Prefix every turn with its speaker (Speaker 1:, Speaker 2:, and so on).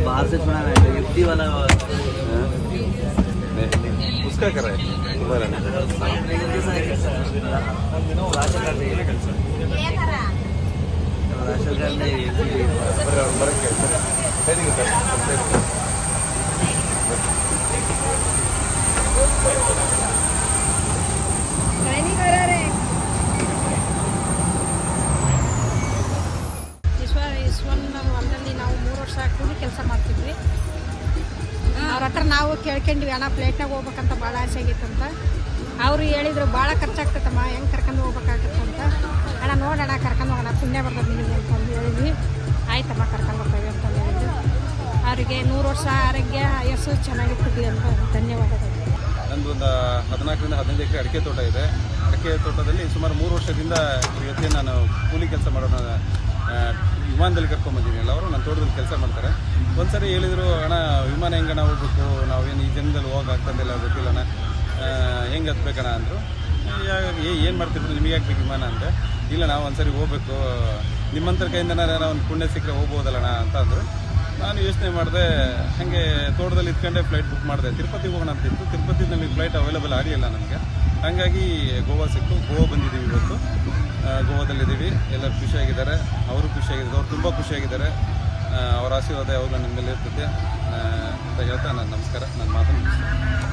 Speaker 1: बाहर से छुड़ाना है गिफ्टी वाला
Speaker 2: उसका कर रहा है
Speaker 3: ಹೊಲದಲ್ಲಿ ನಾವು 3 ವರ್ಷ ಕೂಲಿ ಕೆಲಸ ಮಾಡ್ತಿದ್ವಿ. ಅವ್ರ ಹತ್ರ ನಾವು ಕೇಳ್ಕೊಂಡ್ವಿ ಅಣ್ಣ ಪ್ಲೇಟ್ನಾಗ ಹೋಗ್ಬೇಕಂತ ಭಾಳ ಆಸೆ ಆಗಿತ್ತಂತ. ಅವರು ಹೇಳಿದ್ರು ಭಾಳ ಖರ್ಚಾಗ್ತೈತಮ್ಮ, ಹೆಂಗೆ ಕರ್ಕೊಂಡು ಹೋಗ್ಬೇಕಾಗತ್ತಂತ. ಅಣ್ಣ ನೋಡೋಣ ಕರ್ಕೊಂಡು ಹೋಗೋಣ, ಪುಣ್ಯ ಬರ್ತದೆ ನಿಮಗೆ ಅಂತಂದು ಹೇಳಿದ್ವಿ. ಆಯ್ತಮ್ಮ ಕರ್ಕೊಂಡು ಹೋಗ್ತೇವೆ ಅಂತ ಹೇಳಿದ್ರು. ಅವರಿಗೆ 100 ವರ್ಷ ಆರೋಗ್ಯ ಆಯಸ್ಸು ಚೆನ್ನಾಗಿರ್ತದೆ ಅಂತ ಧನ್ಯವಾದಗಳು.
Speaker 2: ನಂದು ಒಂದು 14ರಿಂದ 15 ಎಕರೆ ಅಡಿಕೆ ತೋಟ ಇದೆ. ಅಡಿಕೆ ತೋಟದಲ್ಲಿ ಸುಮಾರು 3 ವರ್ಷದಿಂದ ಇವತ್ತೇ ನಾನು ಕೂಲಿ ಕೆಲಸ ಮಾಡೋಣ ವಿಮಾನದಲ್ಲಿ ಕರ್ಕೊಂಡ್ಬಂದಿದ್ದೀನಲ್ಲ, ಅವರು ನನ್ನ ತೋಟದಲ್ಲಿ ಕೆಲಸ ಮಾಡ್ತಾರೆ. ಒಂದ್ಸರಿ ಹೇಳಿದರು, ಅಣ್ಣ ವಿಮಾನ ಹೆಂಗಣ್ಣ ಹೋಗ್ಬೇಕು, ನಾವೇನು ಈ ಜನದಲ್ಲಿ ಹೋಗಾಗ್ತಂದಿಲ್ಲ ಗೊತ್ತಿಲ್ಲ ಅಣ್ಣ, ಹೆಂಗೆ ಹತ್ಬೇಕಣ್ಣ ಅಂದರು. ಏನು ಮಾಡ್ತಿದ್ರು, ನಿಮಗೆ ಯಾಕೆ ವಿಮಾನ ಅಂತ. ಇಲ್ಲ ನಾವು ಒಂದ್ಸರಿ ಹೋಗ್ಬೇಕು, ನಿಮ್ಮಂತರ ಕೈಯಿಂದ ನಾನು ಒಂದು ಪುಣ್ಯ ಸಿಕ್ಕರೆ ಹೋಗ್ಬೋದಲ್ಲಣ್ಣ ಅಂತ ಅಂದರು. ನಾನು ಯೋಚನೆ ಮಾಡಿದೆ, ಹಾಗೆ ತೋಟದಲ್ಲಿ ಇಟ್ಕೊಂಡೆ ಫ್ಲೈಟ್ ಬುಕ್ ಮಾಡಿದೆ. ತಿರುಪತಿಗೆ ಹೋಗೋಣ ಅಂತಿತ್ತು. ತಿರುಪತಿ ನಮಗೆ ಫ್ಲೈಟ್ ಅವೈಲೇಬಲ್ ಆಗಲಿಲ್ಲ ನಮಗೆ. ಹಾಗಾಗಿ ಗೋವಾ ಸಿಕ್ತು. ಗೋವಾ ಬಂದಿದ್ದೀವಿ ಇವತ್ತು. ಗೋವಾದಲ್ಲಿದ್ದೀವಿ. ಎಲ್ಲರೂ ಖುಷಿಯಾಗಿದ್ದಾರೆ, ಅವರು ಖುಷಿಯಾಗಿದ್ದಾರೆ, ಅವ್ರು ತುಂಬ ಖುಷಿಯಾಗಿದ್ದಾರೆ. ಅವರ ಆಶೀರ್ವಾದ ಯಾವಾಗಲೂ ನಿಮ್ಮ ಮೇಲೆ ಇರ್ತದೆ ಅಂತ ಹೇಳ್ತಾ ನಾನು ನಮಸ್ಕಾರ, ನನ್ನ ಮಾತನ್ನು